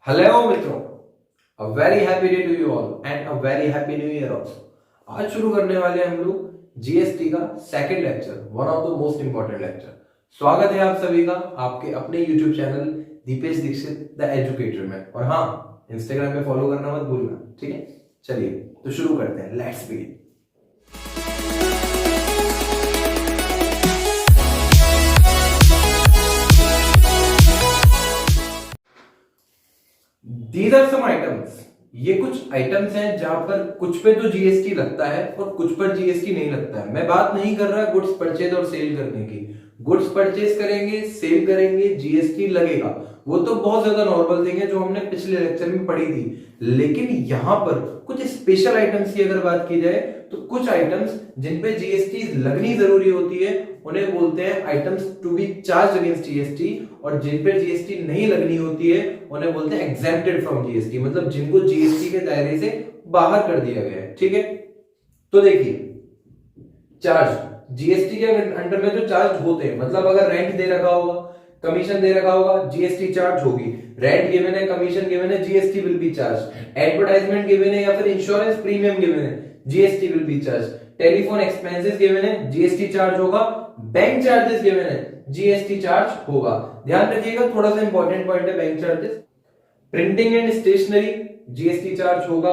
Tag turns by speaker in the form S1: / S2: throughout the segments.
S1: Hello मित्रों, a very happy day to you all and a very happy new year also. आज शुरू करने वाले हैं हम लोग जीएसटी का second lecture, one of the most important lecture. स्वागत है आप सभी का आपके अपने YouTube channel Deepesh Dixit the educator में। और हाँ, इंस्टाग्राम पे फॉलो करना मत भूलना, ठीक है। चलिए तो शुरू करते हैं, let's begin. These are some items। ये कुछ आइटम्स हैं जहां पर कुछ पे तो जीएसटी लगता है और कुछ पर जीएसटी नहीं लगता है। मैं बात नहीं कर रहा गुड्स परचेज और सेल करने की। गुड्स परचेज करेंगे, सेल करेंगे, जीएसटी लगेगा, वो तो बहुत ज्यादा नॉर्मल थिंग है जो हमने पिछले लेक्चर में पढ़ी थी। लेकिन यहां पर कुछ स्पेशल आइटम्स की अगर बात की जाए तो कुछ आइटम्स जिन पे जीएसटी लगनी जरूरी होती है उन्हें बोलते हैं items to be charge against GST, और जिन पे जीएसटी नहीं लगनी होती है उन्हें बोलते हैं एग्जेम्प्टेड फ्रॉम जीएसटी, मतलब जिनको जीएसटी के दायरे से बाहर कर दिया गया है। ठीक है, तो देखिए चार्ज जीएसटी के अंडर में जो चार्ज होते हैं, मतलब अगर रेंट दे रखा होगा, कमीशन दे रखा होगा, जीएसटी चार्ज होगी। रेंट गिवन है, कमीशन गिवन है, GST will be charge. Advertisement given है या फिर इंश्योरेंस प्रीमियम गिवन है, GST will be charge. Telephone expenses given है, जीएसटी चार्ज होगा। बैंक चार्जेस गिवन है, जीएसटी चार्ज होगा। ध्यान रखिएगा, थोड़ा सा इंपॉर्टेंट पॉइंट है bank charges. Printing and stationery GST charge होगा।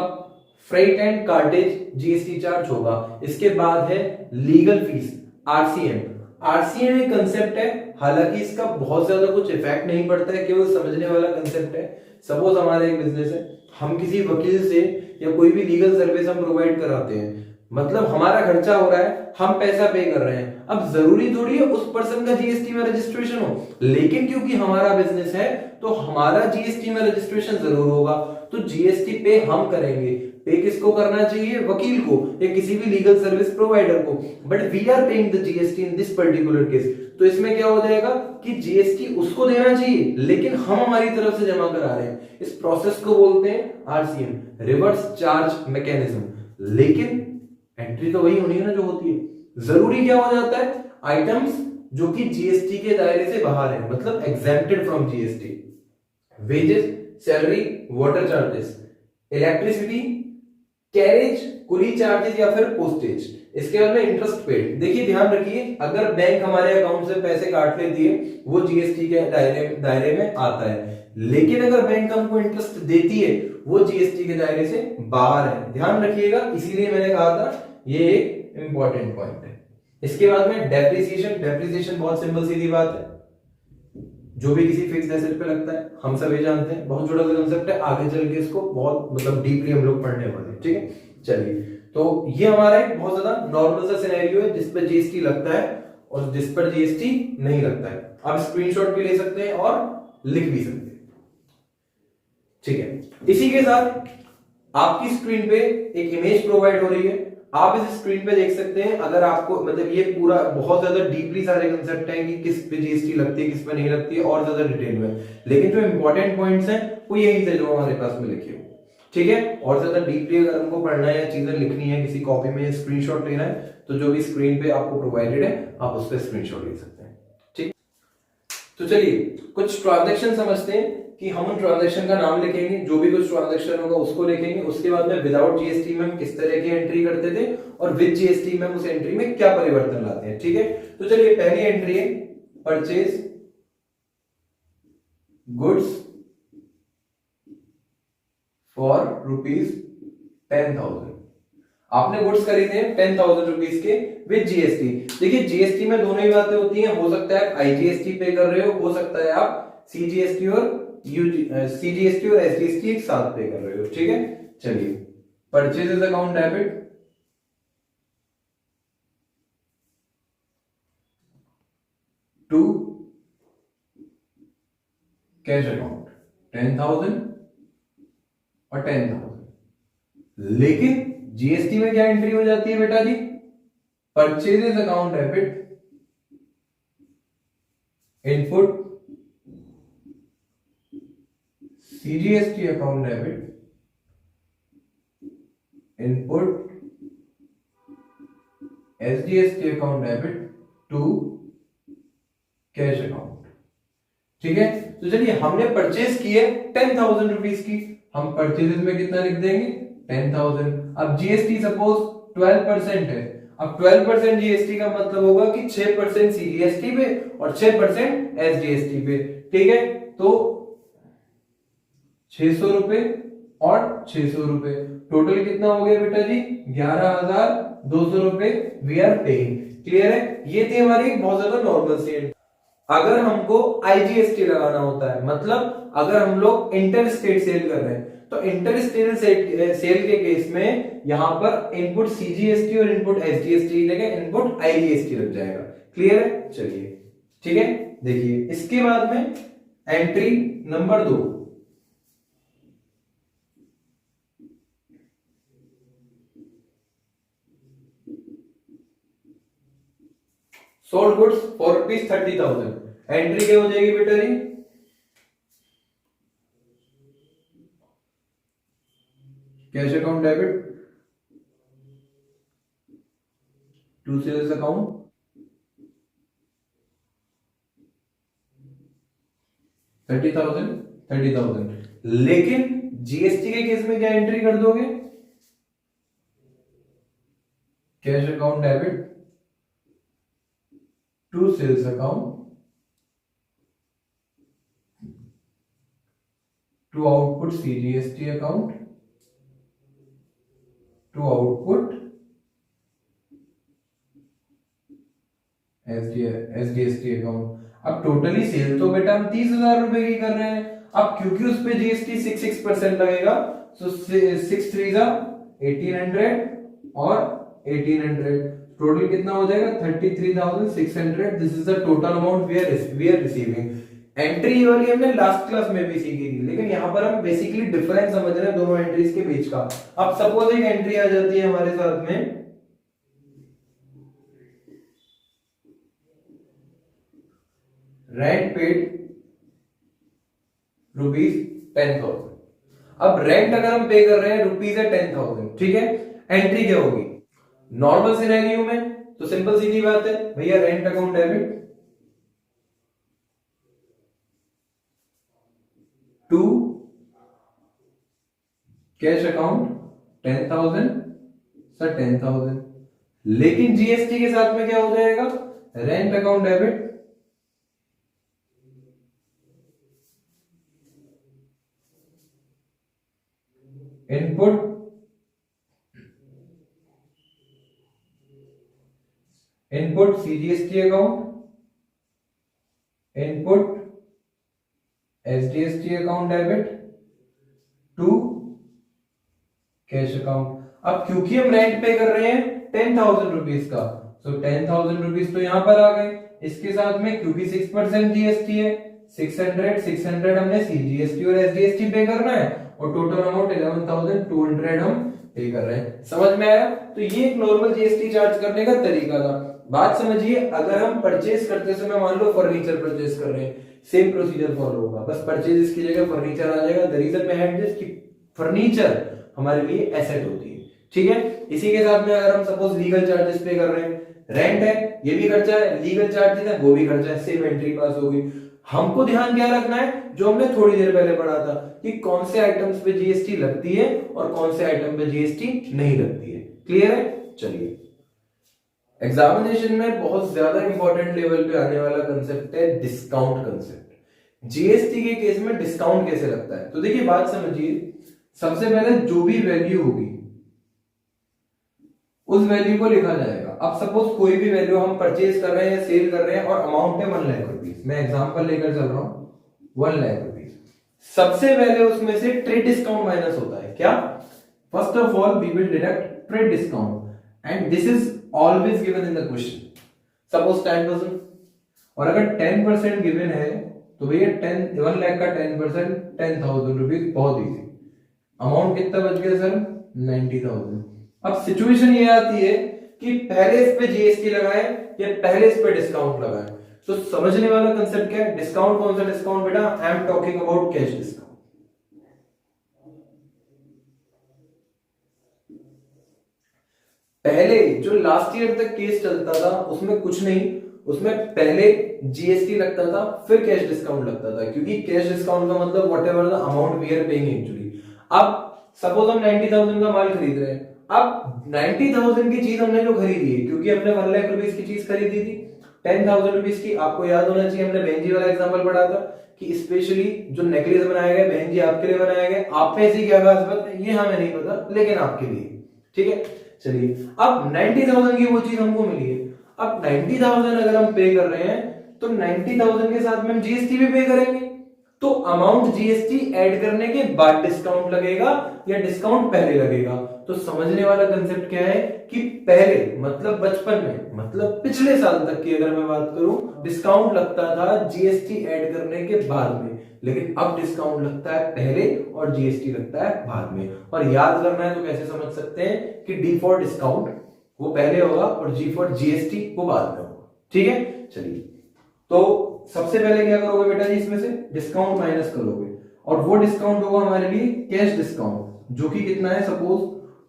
S1: Freight and cartage GST charge होगा। इसके बाद है लीगल फीस, आरसीएम। आरसीएम एक कंसेप्ट है, हालांकि इसका बहुत ज्यादा कुछ इफेक्ट नहीं पड़ता है, केवल समझने वाला कंसेप्ट है। सपोज हमारा एक बिजनेस है, हम किसी वकील से या कोई भी लीगल सर्विस हम प्रोवाइड कराते हैं, मतलब हमारा खर्चा हो रहा है, हम पैसा पे कर रहे हैं। अब जरूरी थोड़ी है उस पर्सन का जीएसटी में रजिस्ट्रेशन हो, लेकिन क्योंकि हमारा बिजनेस है तो हमारा जीएसटी में रजिस्ट्रेशन जरूर होगा। तो जीएसटी पे हम करेंगे। पे किसको करना चाहिए? वकील को या किसी भी लीगल सर्विस प्रोवाइडर को। But we are paying the GST in this particular case. तो इसमें क्या हो जाएगा कि जीएसटी उसको देना चाहिए, लेकिन हम हमारी तरफ से जमा करा रहे हैं। इस प्रोसेस को बोलते हैं आरसीएम, रिवर्स चार्ज मैकेनिज्म। लेकिन एंट्री तो वही होनी है ना जो होती है। जरूरी क्या हो जाता है? आइटम्स जो कि जीएसटी के दायरे से बाहर है, मतलब exempted from GST. Wages, salary, water charges, electricity, carriage, कुली चार्जेस या फिर पोस्टेज। इसके बाद में इंटरेस्ट पेड। देखिए ध्यान रखिए, अगर बैंक हमारे अकाउंट से पैसे काट लेती है वो जीएसटी के दायरे में आता है, लेकिन अगर बैंक हमको इंटरेस्ट देती है वो जीएसटी के दायरे से बाहर है। ध्यान रखिएगा, इसीलिए मैंने कहा था ये एक इंपॉर्टेंट पॉइंट है। इसके बाद में डेप्रिसिएशन। डेप्रिसिएशन बहुत सिंपल सीधी बात है, जो भी किसी फिक्स्ड एसेट पे लगता है, हम सब ये जानते हैं। बहुत छोटा सा कंसेप्ट है, आगे चल के इसको बहुत मतलब डीपली हम लोग पढ़ने वाले हैं। ठीक है, चलिए तो ये हमारा एक बहुत ज्यादा नॉर्मल सा सिनेरियो है जिस पर जीएसटी लगता है और जिस पर जीएसटी नहीं लगता है। आप स्क्रीनशॉट भी ले सकते हैं और लिख भी सकते हैं। ठीक है, इसी के साथ आपकी स्क्रीन पे एक इमेज प्रोवाइड हो रही है, आप इस स्क्रीन पे देख सकते हैं। अगर आपको मतलब ये पूरा बहुत ज्यादा डीपली सारे कंसेप्ट हैं कि किस पे जीएसटी लगती है, किस पे नहीं लगती है, और ज्यादा डिटेल में, लेकिन जो इंपॉर्टेंट पॉइंट्स हैं वो यही थे जो हमारे पास में लिखे हुए। ठीक है, और ज्यादा डीपली अगर हमको पढ़ना है या चीजें लिखनी है, किसी कॉपी में स्क्रीनशॉट लेना है, तो जो भी स्क्रीन पे आपको प्रोवाइडेड है आप उस पर स्क्रीनशॉट ले सकते हैं। ठीक, तो चलिए कुछ ट्रांजेक्शन समझते हैं कि हम उन ट्रांजैक्शन का नाम लिखेंगे, जो भी कुछ ट्रांजैक्शन होगा उसको लिखेंगे। उसके बाद में विदाउट जीएसटी में हम किस तरह की एंट्री करते थे और विद जीएसटी में हम उस एंट्री में क्या परिवर्तन लाते हैं। ठीक है, तो चलिए पहली एंट्री है परचेज गुड्स फॉर ₹10,000। आपने गुड्स खरीदे हैं 10,000 रुपीज के विद जीएसटी। देखिए जीएसटी में दोनों ही बातें होती हैं, हो सकता है आप आईजीएसटी पे कर रहे हो सकता है आप सीजीएसटी और सीजीएसटी और एसजीएसटी एक साथ पे कर रहे हो। ठीक है, चलिए purchases account debit to cash account 10,000 और 10,000। लेकिन जीएसटी में क्या एंट्री हो जाती है बेटा जी? Purchases account debit input CGST account debit input SGST account debit to cash account. ठीक है, तो चलिए हमने परचेज की है 10,000 रुपीज की, हम परचेजेस में कितना लिख देंगे 10,000। अब जीएसटी सपोज 12% है, अब 12% जीएसटी का मतलब होगा कि 6% सीजीएसटी पे और 6% एसजीएसटी पे, ठीक है। तो 600 रुपए और 600 रुपए, टोटल कितना हो गया बेटा जी 11,200 रुपए वी आर पेइंग। क्लियर है, ये थी हमारी एक बहुत ज्यादा नॉर्मल सी एंट्री। अगर हमको आईजीएसटी लगाना होता है, मतलब अगर हम लोग इंटर स्टेट सेल कर रहे हैं, तो इंटर स्टेट सेल के केस में यहां पर इनपुट सीजीएसटी और इनपुट एसजीएसटी की जगह इनपुट आईजीएसटी लग जाएगा। क्लियर है, चलिए ठीक है। देखिए इसके बाद में entry number 2, sold goods for ₹30,000। Entry क्या हो जाएगी बेटा जी, cash account debit to sales account, $30,000। लेकिन जीएसटी के केस में क्या एंट्री कर दोगे, cash account debit to sales account to output CGST account to output SGST account. अब टोटली सेल तो बेटा हम 30,000 रुपए की कर रहे हैं, अब क्योंकि उस पे जीएसटी 6% लगेगा, तो 6 3 1800 और 1800, टोटल कितना हो जाएगा 33,600। This is the total amount we are receiving. Entry वाली हमने लास्ट क्लास में भी सीखी थी, लेकिन यहां पर हम बेसिकली डिफरेंस समझ रहे हैं दोनों एंट्रीज के बीच का। अब सपोज एक एंट्री आ जाती है हमारे साथ में, रेंट पेड ₹10,000। अब रेंट अगर हम पे कर रहे हैं रुपीज है 10,000, ठीक है। एंट्री क्या होगी नॉर्मल सिनेरियो में, तो सिंपल सीधी बात है भैया, rent account debit to cash account 10,000 sir 10,000। लेकिन जीएसटी के साथ में क्या हो जाएगा, rent account debit input CGST account, input SGST account debit to cash account. अब क्योंकि हम रेंट पे कर रहे हैं 10,000 रुपीज का, तो 10,000 रुपीज तो यहां पर आ गए। इसके साथ में क्योंकि 6% जीएसटी है, 600 हमने सीजीएसटी और एसडीएसटी पे करना है, और टोटल अमाउंट 11,200 हम पे कर रहे हैं। समझ में आया? तो ये एक नॉर्मल जीएसटी चार्ज करने का तरीका था। बात समझिए, अगर हम परचेज करते समय मान लो फर्नीचर परचेज कर रहे हैं, सेम प्रोसीजर फॉलो होगा, बस परचेज की जगह फर्नीचर आ जाएगा। द रीजन में है कि फर्नीचर हमारे लिए एसेट होती है, ठीक है। इसी के साथ में अगर हम सपोज लीगल चार्जेस पे कर रहे हैं, रेंट है ये भी खर्चा है, लीगल चार्जेस है वो भी खर्चा है, सेम एंट्री पास होगी। हमको ध्यान क्या रखना है, जो हमने थोड़ी देर पहले पढ़ा था कि कौन से आइटम्स पे जीएसटी लगती है और कौन से आइटम पे जीएसटी नहीं लगती है। क्लियर है? चलिए, एग्जामिनेशन में बहुत ज्यादा इंपॉर्टेंट लेवल पे आने वाला कंसेप्ट है डिस्काउंट कंसेप्ट। जीएसटी के केस में डिस्काउंट कैसे लगता है, तो देखिए बात समझिए। सबसे पहले जो भी वैल्यू होगी उस वैल्यू को लिखा जाएगा। अब सपोज कोई भी वैल्यू हम परचेज कर रहे हैं या सेल कर रहे हैं और अमाउंट है 1 लाख रुपीज, मैं एग्जांपल लेकर चल रहा हूं 1 लाख रुपीज। सबसे पहले उसमें से ट्रेड डिस्काउंट माइनस होता है। क्या? First of all we will deduct trade discount and this is always given in the question. Suppose 10%, और अगर 10% गिवन है तो भैया 1 लाख का 10% 10,000 रुपीज, बहुत इजी। अमाउंट कितना बच गया सर? 90,000। अब सिचुएशन ये आती है कि पहले इस पे जीएसटी लगाए या पहले इस पे डिस्काउंट लगाए। तो समझने वाला कंसेप्ट क्या है, डिस्काउंट कौन सा डिस्काउंट बेटा? I am talking about cash discount. पहले जो लास्ट ईयर तक केस चलता था उसमें कुछ नहीं, उसमें पहले जीएसटी लगता था फिर कैश डिस्काउंट लगता था, क्योंकि कैश डिस्काउंट का मतलब whatever the amount we are paying actually. अब सपोज हम 90,000 का माल खरीद रहे हैं, अब 90,000 की चीज हमने जो खरीदी है, क्योंकि हमने 1 लाख रुपीस की चीज खरीदी थी 10,000 रुपीस की, आपको याद होना चाहिए हमने बहन जी वाला एग्जांपल पढ़ा था कि स्पेशली जो नेकलेस बनाया गया बहन जी आपके लिए बनाया गया, आप में ऐसी क्या खास बात है ये हमें नहीं पता, लेकिन आपके लिए, ठीक है। चलिए अब 90,000 की वो चीज हमको मिली है, अब 90,000 अगर हम पे कर रहे हैं तो 90,000 के साथ में हम जीएसटी भी पे करेंगे, तो अमाउंट जीएसटी ऐड करने के बाद डिस्काउंट लगेगा या डिस्काउंट पहले लगेगा। तो समझने वाला कंसेप्ट क्या है कि पहले मतलब बचपन में, मतलब पिछले साल तक की अगर मैं बात करूं, डिस्काउंट लगता था जीएसटी ऐड करने के बाद में, लेकिन अब डिस्काउंट लगता है पहले और जीएसटी लगता है बाद में। और याद करना है तो कैसे समझ सकते हैं कि डी फॉर डिस्काउंट वो पहले होगा और जी फॉर जीएसटी वो बाद में होगा, ठीक है। चलिए तो सबसे पहले क्या करोगे बेटा जी, इसमें से डिस्काउंट माइनस करोगे और वो डिस्काउंट होगा हमारे लिए कैश डिस्काउंट, जो कि कितना है, सपोज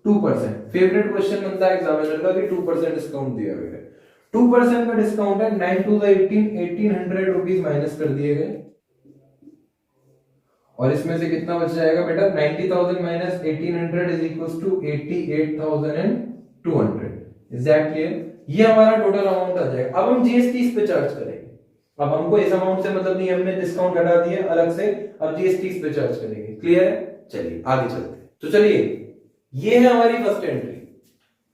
S1: 2%। फेवरेट क्वेश्चन बनता है एग्जामिनर का कि 2% डिस्काउंट दिया गया है, 2% का डिस्काउंट है 9 to 18 1800 रुपीज माइनस कर दिए गए, और इसमें से कितना बच जाएगा बेटा, 90,000 minus 1800 is equals to 88,200। Is that clear? ये हमारा टोटल अमाउंट आ जाएगा। अब हम जीएसटी इस पे चार्ज करेंगे, अब हमको इस अमाउंट से मतलब नहीं, हमने डिस्काउंट हटा दिया अलग से, अब जीएसटी इस पे चार्ज करेंगे। क्लियर है? चलिए आगे चलते हैं। तो चलिए ये है हमारी first entry,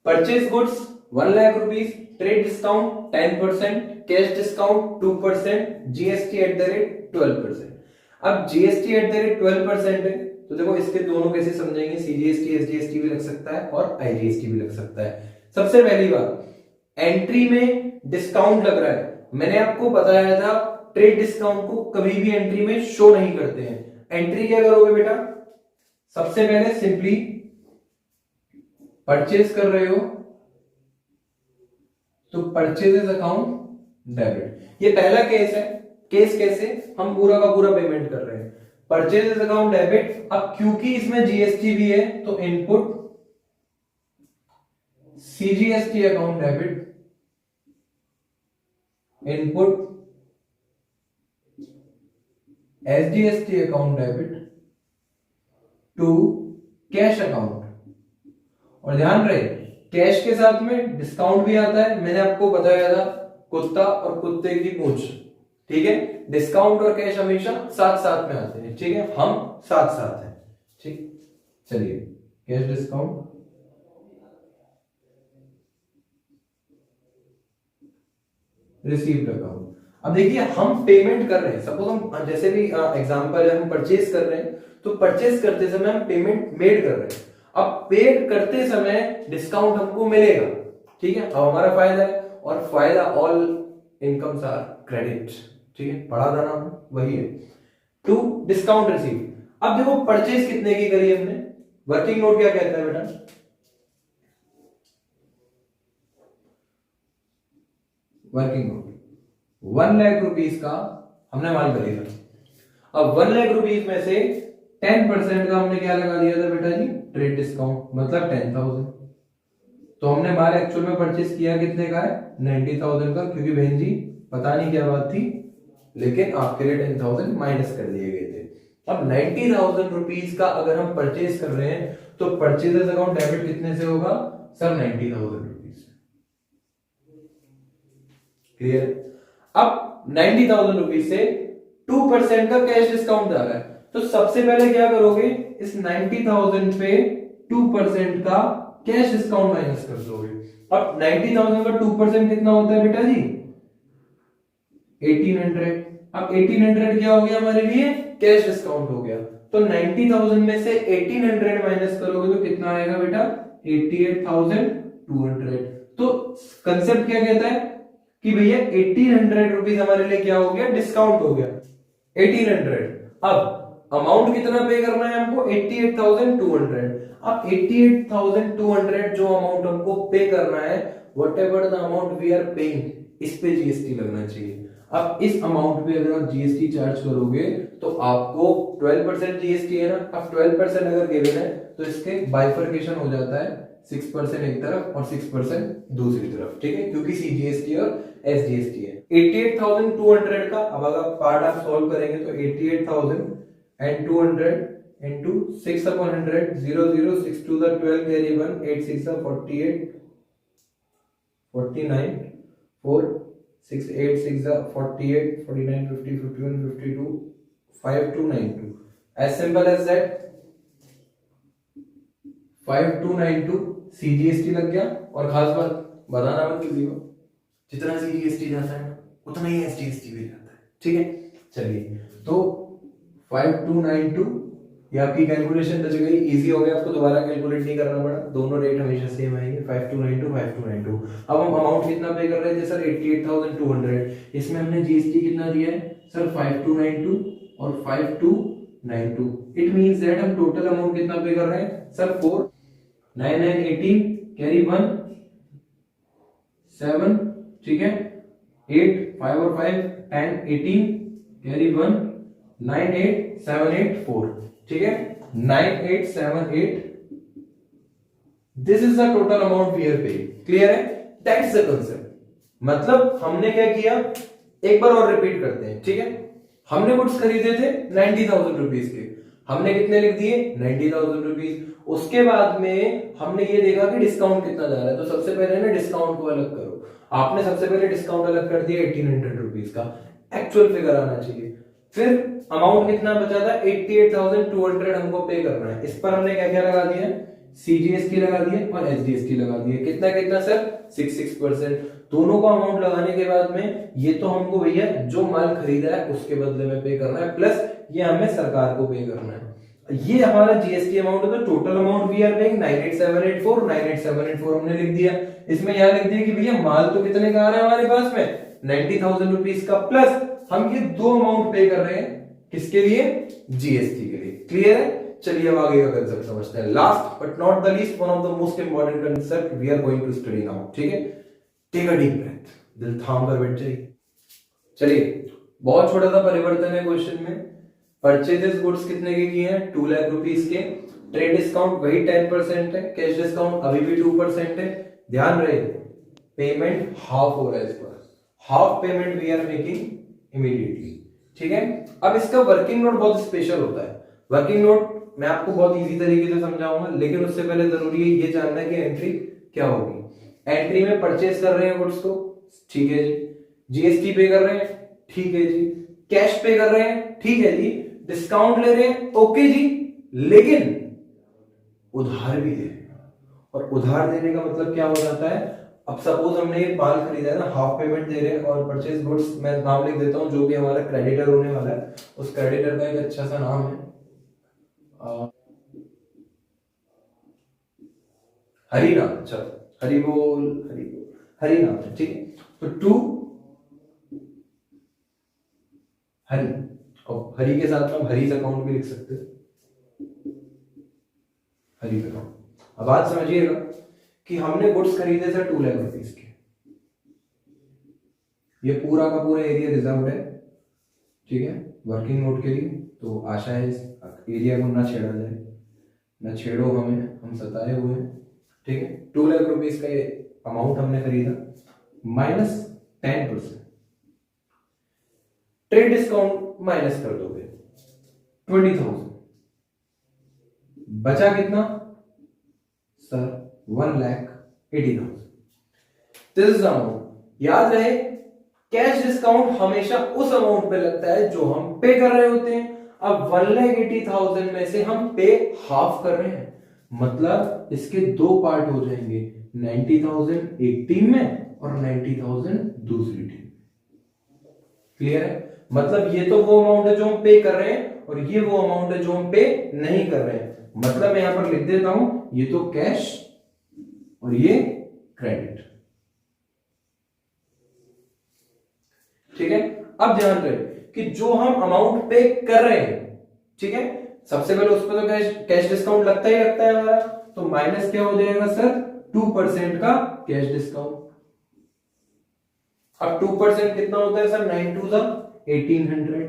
S1: purchase goods 1 lakh rupees, trade discount 10%, cash discount 2%, GST at the rate 12%। अब जीएसटी एट द रेट 12% है, तो देखो इसके दोनों कैसे समझेंगे, सीजीएसटी एसजीएसटी भी लग सकता है और आईजीएसटी भी लग सकता है। सबसे पहली बात, एंट्री में डिस्काउंट लग रहा है, मैंने आपको बताया था ट्रेड डिस्काउंट को कभी भी एंट्री में शो नहीं करते हैं। एंट्री क्या करोगे बेटा, सबसे पहले सिंपली परचेज कर रहे हो तो परचेजेस अकाउंट डेबिट, ये पहला केस है। केस कैसे, हम पूरा का पूरा पेमेंट कर रहे हैं, परचेजेस अकाउंट डेबिट। अब क्योंकि इसमें जीएसटी भी है तो input CGST account debit, input SGST account debit to cash account. और ध्यान रहे कैश के साथ में डिस्काउंट भी आता है, मैंने आपको बताया था कुत्ता और कुत्ते की पूंछ, ठीक है। डिस्काउंट और कैश हमेशा साथ साथ में आते हैं, ठीक है, हम साथ साथ हैं, ठीक। चलिए कैश डिस्काउंट रिसीव्ड अकाउंट। अब देखिए हम पेमेंट कर रहे हैं, सपोज हम जैसे भी एग्जांपल है, हम परचेज कर रहे हैं तो परचेज करते समय हम पेमेंट मेड कर रहे हैं। अब पेड करते समय डिस्काउंट हमको मिलेगा, ठीक है, अब हमारा फायदा है, और फायदा ऑल इनकम्स आर क्रेडिट, ठीक है, पढ़ा था ना वही है। To discount receive. अब देखो परचेज कितने की करी हमने, वर्किंग नोट क्या कहता है बेटा, वर्किंग नोट 1 लाख रुपीस का हमने माल खरीदा। अब 1 लाख रुपीस में से 10% का हमने क्या लगा दिया था बेटा जी, ट्रेड डिस्काउंट, मतलब 10,000। तो हमने माल एक्चुअल में परचेस किया कितने का है, 90,000 का, क्योंकि बहन जी पता नहीं क्या बात थी, लेकिन आपके लिए 10,000 माइनस कर दिए गए थे। अब 90,000 रुपीस का अगर हम परचेज कर रहे हैं तो परचेजेस अकाउंट डेबिट कितने से होगा सर, 90,000 रुपीस। क्लियर? अब 90,000 रुपीस से 2% का कैश डिस्काउंट आ रहा है, तो सबसे पहले क्या करोगे, इस 90,000 पे 2% का कैश डिस्काउंट माइनस कर दोगे। अब 90,000 का 2% कितना होता है बेटा जी, 1800। अब 1800 क्या हो गया हमारे लिए, कैश डिस्काउंट हो गया। तो 90,000 में से 1800 माइनस करोगे तो कितना आएगा बेटा, 88,200। तो कंसेप्ट क्या कहता है कि भैया 1800 रुपीज हमारे लिए क्या हो गया, डिस्काउंट हो गया 1800। अब अमाउंट कितना पे करना है हमको, 88,200। अब 88,200 जो अमाउंट हमको पे करना है, whatever the amount we are paying, इस पे जीएसटी लगना चाहिए। अब इस अमाउंट पे अगर आप जीएसटी चार्ज करोगे तो आपको 12% जीएसटी है ना, अब 12% अगर गिवन है तो इसके बाइफरकेशन हो जाता है, 6% एक तरफ और 6% दूसरी तरफ, ठीक है, क्योंकि सीजीएसटी और एसजीएसटी है। 88,200 का अब अगर पार्ट आप सॉल्व करेंगे तो 88,200 into 6/100 0 0 6 to the 12 carry 1 8 6 are 48 49 4 6 8 6 are 48 49 50 51 52 5292 as simple as that 5292 CGST लग गया। और खास बात बताना मत किसी को, जितना सीजीएसटी जाता है उतना ही एसजीएसटी भी जाता है, ठीक है। चलिए तो 5292 ये आपकी कैलकुलेशन बच गई, इजी हो गया, आपको दोबारा कैलकुलेट नहीं करना पड़ा, दोनों रेट हमेशा सेम आएंगे 5292 5292। अब हम अमाउंट कितना पे कर रहे थे सर 88,200, इसमें हमने जीएसटी कितना दिया है सर 5292 और 5292, इट मींस दैट हम टोटल अमाउंट कितना पे कर रहे हैं सर 4 9 9 18 कैरी 1 7, ठीक है 8 5 और 5 10 18 कैरी 1 9 8 7 8 4, ठीक है 9878, this is the total amount we are paying. Clear है, दैट्स द कांसेप्ट। मतलब हमने क्या किया, एक बार और रिपीट करते हैं, ठीक है। हमने गुड्स खरीदे थे 90,000 रुपीज के, हमने कितने लिख दिए 90,000 रुपीज। उसके बाद में हमने ये देखा कि डिस्काउंट कितना जा रहा है, तो सबसे पहले ना डिस्काउंट को अलग करो। आपने सबसे पहले डिस्काउंट अलग कर दिया 1800 रुपीज का, एक्चुअल फिगर आना चाहिए। फिर अमाउंट कितना बचा था 88,200 हमको पे करना है, इस पर हमने क्या क्या लगा दिया सीजीएसटी लगा दिया और एसजीएसटी लगा दिया। कितना कितना सर 66%। दोनों का अमाउंट लगाने के बाद में ये तो हमको भैया जो माल खरीदा है उसके बदले में पे करना है, प्लस ये हमें सरकार को पे करना है। ये हमारा जीएसटी अमाउंट है, तो total amount we are paying 98784 98784 हमने लिख दिया। इसमें यहां लिख दिया कि भैया माल तो कितने का आ रहा है हमारे पास में 90,000 रुपीज का, प्लस हम ये दो अमाउंट पे कर रहे हैं किसके लिए जीएसटी के लिए। क्लियर है, चलिए अब आगे का कंसेप्ट समझते हैं। Last but not the least, one of the most important concept we are going to study now, ठीक है। टेक अ डीप ब्रेथ, दिल थाम कर बैठ जाइए। चलिए बहुत छोटा सा परिवर्तन है क्वेश्चन में। परचेजेस गुड्स कितने के किए हैं 2 लाख रुपीस के, ट्रेड डिस्काउंट वही 10% है, कैश डिस्काउंट अभी भी 2% है। ध्यान रहे पेमेंट हाफ हो रहा है, इस पर half payment we are making immediately, ठीक है। अब इसका वर्किंग नोट बहुत स्पेशल होता है। वर्किंग नोट मैं आपको बहुत इजी तरीके से समझाऊंगा, लेकिन उससे पहले जरूरी है ये जानना कि एंट्री क्या होगी। एंट्री में परचेज कर रहे हैं गुड्स को, ठीक है जी, जीएसटी पे कर रहे हैं, ठीक है जी, कैश पे कर रहे हैं, ठीक है जी, डिस्काउंट ले रहे हैं, ओके जी, लेकिन उधार भी दे रहे हैं। और उधार देने का मतलब क्या हो जाता है, अब सपोज हमने ये माल खरीदा है ना, हाफ पेमेंट दे रहे हैं और परचेज गुड्स, मैं नाम लिख देता हूं जो भी हमारा क्रेडिटर होने वाला है, उस क्रेडिटर का एक अच्छा सा नाम है हरि नाम, चलो हरि बोल हरि बोल, हरि नाम है, ठीक है। तो टू हरि, और हरि के साथ में हरीज अकाउंट भी लिख सकते हैं, हरी अकाउंट। अब बात समझिएगा कि हमने गुड्स खरीदे थे 2 लाख रुपीस के, ये पूरा का पूरा एरिया रिजर्व है, ठीक है, वर्किंग नोट के लिए। तो आशा है इस एरिया को ना छेड़ा जाए, ना छेड़ो हमें, हम सताए हुए हैं, ठीक है। 2 लाख रुपीस का ये अमाउंट हमने खरीदा, माइनस 10%, ट्रेड डिस्काउंट माइनस कर दोगे 20,000, बचा कितना सर 1,80,000। This is amount. याद रहे कैश डिस्काउंट हमेशा उस अमाउंट पे लगता है जो हम पे कर रहे होते हैं। अब 1,80,000 में से हम पे हाफ कर रहे हैं, मतलब इसके दो पार्ट हो जाएंगे, 90,000 एक टीम में और 90,000 दूसरी टीम। क्लियर है, मतलब ये तो वो अमाउंट है जो हम पे कर रहे हैं और ये वो अमाउंट है जो हम पे नहीं कर रहे हैं। मतलब मैं यहां पर लिख देता हूं, ये तो कैश और ये क्रेडिट, ठीक है। अब ध्यान रहे कि जो हम अमाउंट पे कर रहे हैं, ठीक है, सबसे पहले उस पर तो कैश डिस्काउंट लगता ही लगता है हमारा, तो माइनस क्या हो जाएगा सर 2% का कैश डिस्काउंट। अब 2% कितना होता है सर 9 2 1800,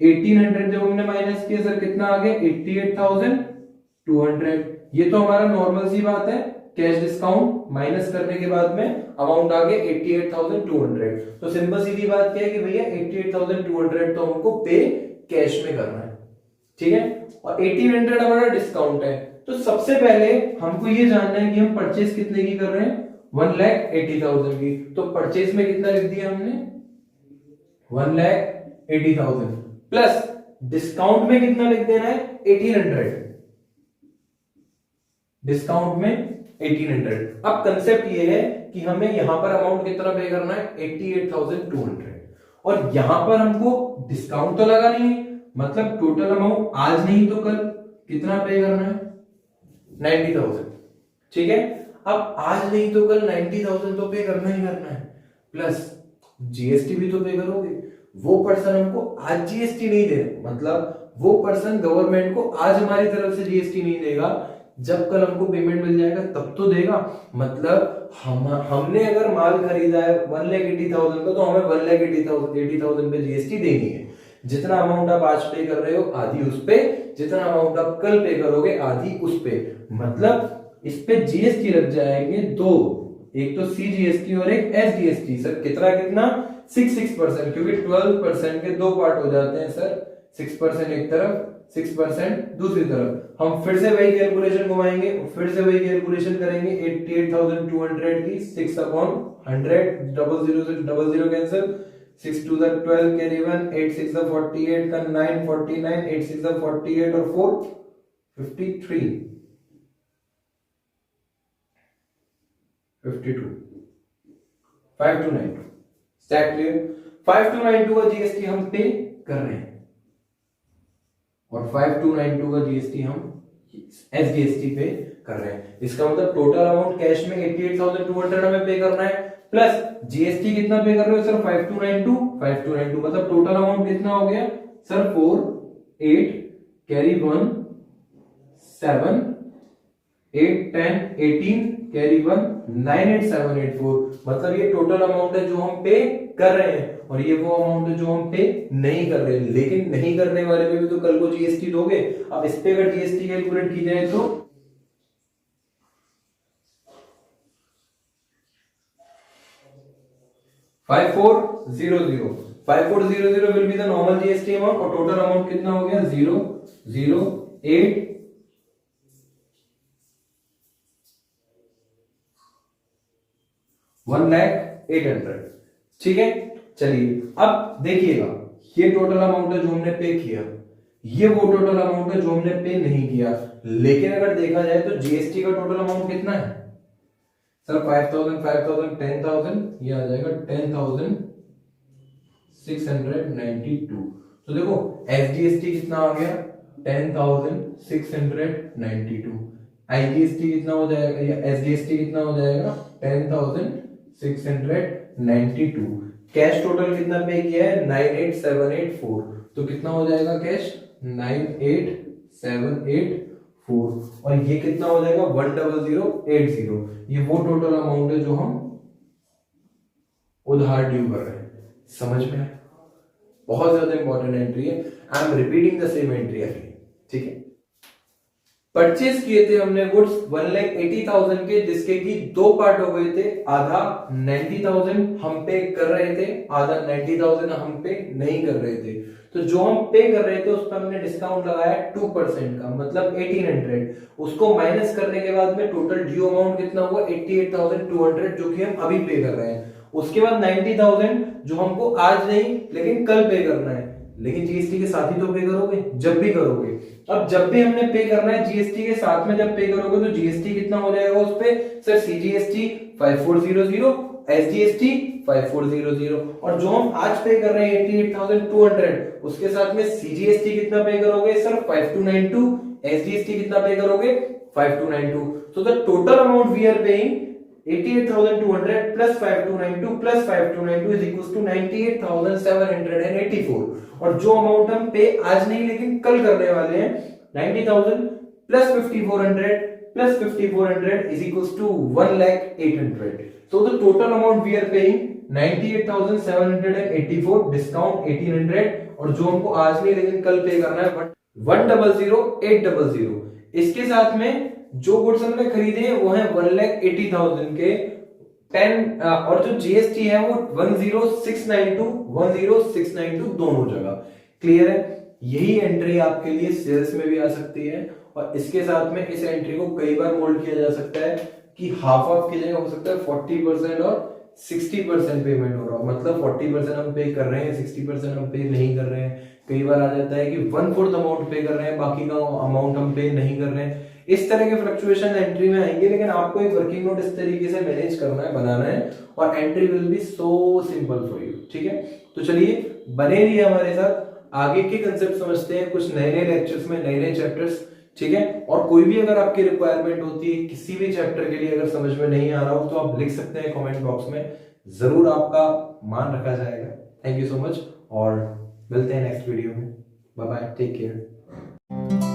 S1: 1800 जब हमने माइनस किया सर कितना आ गया 88,200। ये तो हमारा नॉर्मल सी बात है, कैश डिस्काउंट माइनस करने के बाद में अमाउंट आ गया 88,200। तो सिंपल सीधी बात क्या है कि भैया 88,200 तो हमको पे कैश में करना है, ठीक है, और 1800 हमारा डिस्काउंट है। तो सबसे पहले हमको ये जानना है कि हम परचेज कितने की कर रहे हैं, 1,80,000 की। तो परचेज में कितना लिख दिया हमने, 1,80,000 प्लस डिस्काउंट में कितना लिख देना है, 1800, डिस्काउंट में 1800। अब कंसेप्ट ये है कि हमें यहां पर अमाउंट कितना पे करना है, 88,200, और यहां पर हमको डिस्काउंट तो लगा नहीं है, मतलब टोटल अमाउंट आज नहीं तो कल कितना पे करना है, 90,000, ठीक है। अब आज नहीं तो कल 90,000 तो पे करना ही करना है, प्लस जीएसटी भी तो पे करोगे। वो पर्सन हमको आज जीएसटी नहीं दे, मतलब वो पर्सन गवर्नमेंट को आज हमारी तरफ से जीएसटी नहीं देगा, जब कल हमको पेमेंट मिल जाएगा तब तो देगा। मतलब हमने अगर माल खरीदा है 1,80,000 का, तो हमें 1,80,000 पे जीएसटी देनी है। जितना अमाउंट आप आज पे कर रहे हो आधी उस पे, जितना अमाउंट आप कल पे करोगे आधी उस पे, मतलब इस पे जीएसटी लग जाएंगे दो, एक तो सीजीएसटी और एक एसजीएसटी। सर कितना कितना, 6% क्योंकि 12% के दो पार्ट हो जाते हैं सर, 6% एक तरफ 6% दूसरी तरफ। हम फिर से वही कैलकुलेशन घुमाएंगे, फिर से वही कैलकुलेशन करेंगे, 88,200 की 6/100, 00 से 00 कैंसिल, 6 2 12 कैरी 1, 8 6 48 का 9 49, 8 6 48 और 4 53 52 5292। स्टैक क्लियर, 5292 का जीएसटी हम पे कर रहे हैं और 5292 का जीएसटी हम एसजीएसटी पे कर रहे हैं। इसका मतलब टोटल अमाउंट कैश में 88,200 हमें पे करना है, प्लस जीएसटी कितना पे कर रहे हो सर, 5292 मतलब टोटल अमाउंट कितना हो गया सर, 4 8 कैरी 1 7 8 10 18 कैरी 1 98784, मतलब ये टोटल अमाउंट है जो हम पे कर रहे हैं, और ये वो अमाउंट है जो हम पे नहीं कर रहे हैं। लेकिन नहीं करने वाले में भी तो कल को जीएसटी दोगे। अब इस पे अगर जीएसटी कैलकुलेट की जाए तो 5400 will be the normal GST amount, और टोटल अमाउंट कितना हो गया 008 1,08,000, ठीक है। चलिए अब देखिएगा, ये टोटल अमाउंट है जो हमने पे किया, ये वो टोटल अमाउंट है जो हमने पे नहीं किया। लेकिन अगर देखा जाए तो जीएसटी का टोटल अमाउंट कितना है सर, 5,000 5,000 10,000, ये आ जाएगा 10,692। तो देखो एसजीएसटी कितना आ गया 10,692, आईजीएसटी कितना हो जाएगा या एसजीएसटी कितना हो जाएगा 10,692। कैश टोटल कितना पे किया है 98,784, तो कितना हो जाएगा कैश 98,784, और ये कितना हो जाएगा 1,00,80। ये वो टोटल अमाउंट है जो हम उधार ड्यू कर रहे हैं। समझ में आया? बहुत ज्यादा इंपॉर्टेंट एंट्री है, I am repeating the same entry again, ठीक है। परचेज किए थे हमने गुड्स 1,80,000 के, जिसके की दो पार्ट हो गए थे, आधा 90,000 हम पे कर रहे थे, आधा 90,000 हम पे नहीं कर रहे थे। तो जो हम पे कर रहे थे उस पर हमने डिस्काउंट लगाया 2% का, मतलब 1800। उसको माइनस करने के बाद में टोटल ड्यू अमाउंट कितना हुआ 88,200, जो कि हम अभी पे कर रहे हैं। उसके बाद 90,000 जो हमको आज नहीं लेकिन कल पे करना है, लेकिन जीएसटी के साथ ही तो पे करोगे जब भी करोगे। अब जब भी हमने पे करना है जीएसटी के साथ में, जब पे करोगे तो जीएसटी कितना हो जाएगा उस पे सर, सीजीएसटी 5400, एसजीएसटी 5400, और जो हम आज पे कर रहे हैं 88,200, उसके साथ में सीजीएसटी कितना पे करोगे सर 5292, एसजीएसटी कितना पे करोगे 5292। So the total amount we are paying 88,200 plus 5292 plus 5292 is equals to 98,784, और जो अमाउंट हम पे आज नहीं लेकिन कल करने वाले हैं 90,000 plus 5,400 plus 5,400 is equals to 1,08,000. So the total amount we are paying 98,784, discount 1,800, और जो हमको आज नहीं लेकिन कल पे करना है 1,00,800। इसके साथ में जो गुड्स हमने खरीदे हैं वो है 1,80,000 के 10 और जो जीएसटी है वो 10692 दोनों जगह। क्लियर है? यही एंट्री आपके लिए सेल्स में भी आ सकती है और इसके साथ में इस एंट्री को कई बार मोल्ड किया जा सकता है कि हाफ ऑफ की जगह हो सकता है 40% और 60% पेमेंट हो रहा हो, मतलब 40% हम पे कर रहे हैं, 60% हम पे नहीं कर रहे हैं। कई बार आ जाता है कि 1/4 अमाउंट पे कर रहे हैं, बाकी का अमाउंट हम पे नहीं कर रहे हैं। इस तरह के फ्लक्चुएशन एंट्री में आएंगे, लेकिन आपको एक वर्किंग नोट इस तरीके से मैनेज करना है, बनाना है और entry will be so simple for you. ठीक है, तो चलिए बने रहिए हमारे साथ, आगे के कंसेप्ट समझते हैं, कुछ नए नए लेक्चर्स में नए नए चैप्टर्स। ठीक है, और कोई भी अगर आपकी रिक्वायरमेंट होती है किसी भी चैप्टर के लिए, अगर समझ में नहीं आ रहा हो तो आप लिख सकते हैं कमेंट बॉक्स में, जरूर आपका मान रखा जाएगा। थैंक यू सो मच और मिलते हैं नेक्स्ट वीडियो में। Bye bye, take care.